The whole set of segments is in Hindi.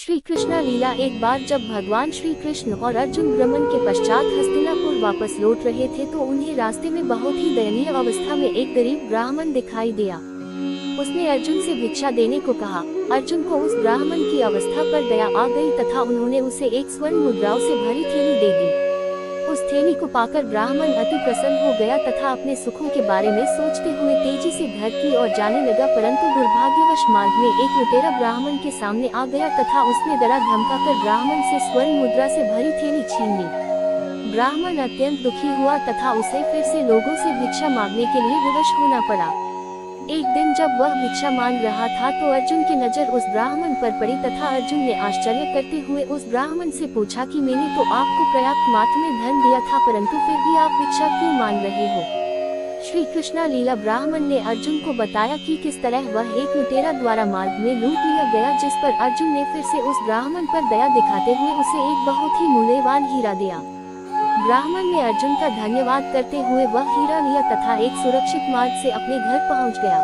श्री कृष्णा लीला। एक बार जब भगवान श्री कृष्ण और अर्जुन भ्रमण के पश्चात हस्तिनापुर वापस लौट रहे थे तो उन्हें रास्ते में बहुत ही दयनीय अवस्था में एक गरीब ब्राह्मण दिखाई दिया। उसने अर्जुन से भिक्षा देने को कहा। अर्जुन को उस ब्राह्मण की अवस्था पर दया आ गई तथा उन्होंने उसे एक स्वर्ण मुद्राओं से भरी थैली दे दी। उस थैली को पाकर ब्राह्मण अति प्रसन्न हो गया तथा अपने सुखों के बारे में सोचते हुए तेजी से घर की ओर जाने लगा, परंतु दुर्भाग्यवश मार्ग में एक लुटेरा ब्राह्मण के सामने आ गया तथा उसने डरा धमकाकर ब्राह्मण से स्वर्ण मुद्रा से भरी थैली छीन ली। ब्राह्मण अत्यंत दुखी हुआ तथा उसे फिर से लोगों से भिक्षा मांगने के लिए विवश होना पड़ा। एक दिन जब वह भिक्षा मांग रहा था तो अर्जुन की नजर उस ब्राह्मण पर पड़ी तथा अर्जुन ने आश्चर्य करते हुए उस ब्राह्मण से पूछा कि मैंने तो आपको पर्याप्त मात्रा में धन दिया था, परंतु फिर भी आप भिक्षा क्यों मांग रहे हो। श्री कृष्णा लीला। ब्राह्मण ने अर्जुन को बताया कि किस तरह वह एक लुटेरा द्वारा मार्ग में लूट लिया गया, जिस पर अर्जुन ने फिर से उस ब्राह्मण पर दया दिखाते हुए उसे एक बहुत ही मूल्यवान हीरा दिया। ब्राह्मण ने अर्जुन का धन्यवाद करते हुए वह हीरा लिया तथा एक सुरक्षित मार्ग से अपने घर पहुंच गया।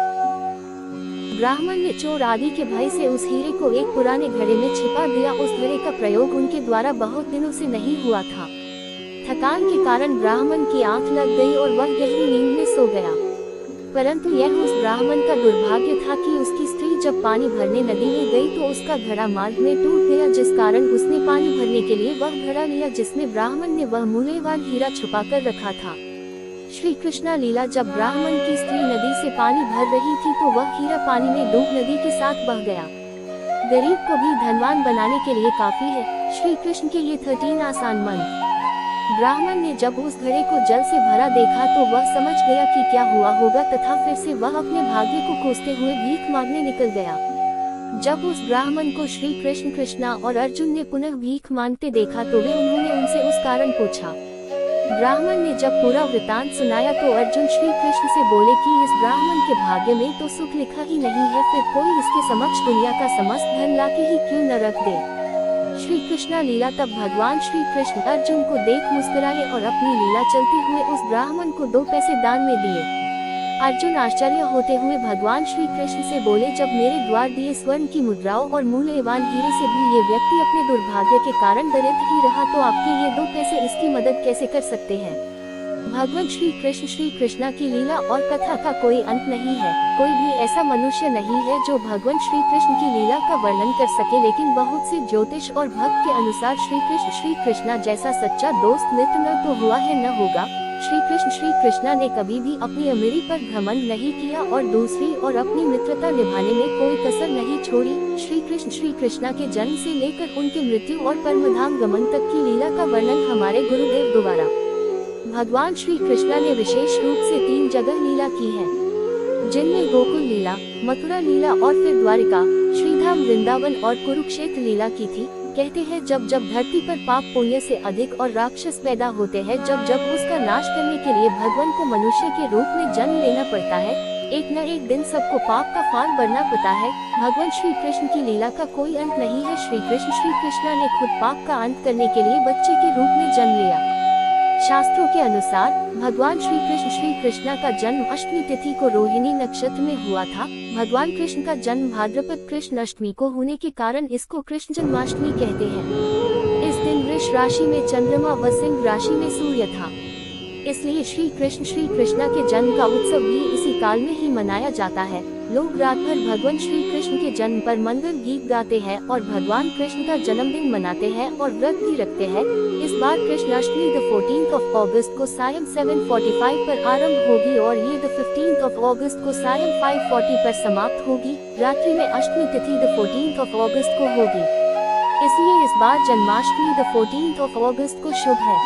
ब्राह्मण ने चोर आदि के भय से उस हीरे को एक पुराने घड़े में छिपा दिया। उस घड़े का प्रयोग उनके द्वारा बहुत दिनों से नहीं हुआ था। थकान के कारण ब्राह्मण की आंख लग गई और वह गहरी नींद में सो गया, परंतु यह उस ब्राह्मण का दुर्भाग्य था कि उसकी स्त्री जब पानी भरने नदी में गई तो उसका घड़ा मार्ग में टूट गया, जिस कारण उसने पानी भरने के लिए वह घड़ा लिया जिसमें ब्राह्मण ने वह मूल्यवान हीरा छुपाकर रखा था। श्री कृष्णा लीला। जब ब्राह्मण की स्त्री नदी से पानी भर रही थी तो वह हीरा पानी में डूब नदी के साथ बह गया। गरीब को भी धनवान बनाने के लिए काफी है श्री कृष्ण के ये 13 आसान मंत्र। ब्राह्मण ने जब उस घड़े को जल से भरा देखा तो वह समझ गया कि क्या हुआ होगा तथा फिर से वह अपने भाग्य को कोसते हुए भीख मांगने निकल गया। जब उस ब्राह्मण को श्री कृष्ण कृष्णा और अर्जुन ने पुनः भीख मांगते देखा तो उन्होंने उनसे उस कारण पूछा। ब्राह्मण ने जब पूरा वृतांत सुनाया तो अर्जुन श्री कृष्ण से बोले कि इस ब्राह्मण के भाग्य में तो सुख लिखा ही नहीं है, फिर कोई इसके समक्ष दुनिया का समस्त धन लाके ही क्यों न रख दे। श्री कृष्णा लीला। तब भगवान श्री कृष्ण अर्जुन को देख मुस्कुराए और अपनी लीला चलते हुए उस ब्राह्मण को 2 पैसे दान में दिए। अर्जुन आश्चर्य होते हुए भगवान श्री कृष्ण से बोले, जब मेरे द्वार दिए स्वर्ण की मुद्राओं और मूल्यवान हीरे से भी ये व्यक्ति अपने दुर्भाग्य के कारण दरिद्र ही रहा तो आपके ये 2 पैसे इसकी मदद कैसे कर सकते हैं। भगवान श्री कृष्णा की लीला और कथा का कोई अंत नहीं है। कोई भी ऐसा मनुष्य नहीं है जो भगवान श्री कृष्ण की लीला का वर्णन कर सके, लेकिन बहुत से ज्योतिष और भक्त के अनुसार श्री कृष्णा जैसा सच्चा दोस्त मित्र न तो हुआ है न होगा। श्री कृष्णा ने कभी भी अपनी अमीरी पर घमंड नहीं किया और दूसरी और अपनी मित्रता निभाने में कोई कसर नहीं छोड़ी। श्री कृष्णा के जन्म से लेकर उनके मृत्यु और परमधाम गमन तक की लीला का वर्णन हमारे गुरुदेव द्वारा भगवान श्री कृष्णा ने विशेष रूप से 3 जगह लीला की है, जिनमें गोकुल लीला, मथुरा लीला और फिर द्वारिका, श्रीधाम, वृंदावन और कुरुक्षेत्र लीला की थी। कहते हैं जब धरती पर पाप पुण्य से अधिक और राक्षस पैदा होते हैं, जब उसका नाश करने के लिए भगवान को मनुष्य के रूप में जन्म लेना पड़ता है, एक न एक दिन सबको पाप का फाल भरना पड़ता है। भगवान श्री कृष्ण की लीला का कोई अंत नहीं है। श्री कृष्णा ने खुद पाप का अंत करने के लिए बच्चे के रूप में जन्म लिया। शास्त्रों के अनुसार भगवान श्री कृष्णा का जन्म अष्टमी तिथि को रोहिणी नक्षत्र में हुआ था। भगवान कृष्ण का जन्म भाद्रपद कृष्ण अष्टमी को होने के कारण इसको कृष्ण जन्माष्टमी कहते हैं। इस दिन वृष राशि में चंद्रमा व सिंह राशि में सूर्य था, इसलिए श्री कृष्णा के जन्म का उत्सव भी इसी काल में ही मनाया जाता है। लोग रात भर भगवान श्री कृष्ण के जन्म पर मंगल गीत गाते हैं और भगवान कृष्ण का जन्मदिन मनाते हैं और व्रत भी रखते हैं। इस बार कृष्णाष्टमी 14 अगस्त को सायं 7:45 पर आरंभ होगी और ये 15 अगस्त को सायं 5:40 पर समाप्त होगी। रात्रि में अष्टमी तिथि 14 अगस्त को होगी, इसलिए इस बार जन्माष्टमी 14 अगस्त को शुभ है।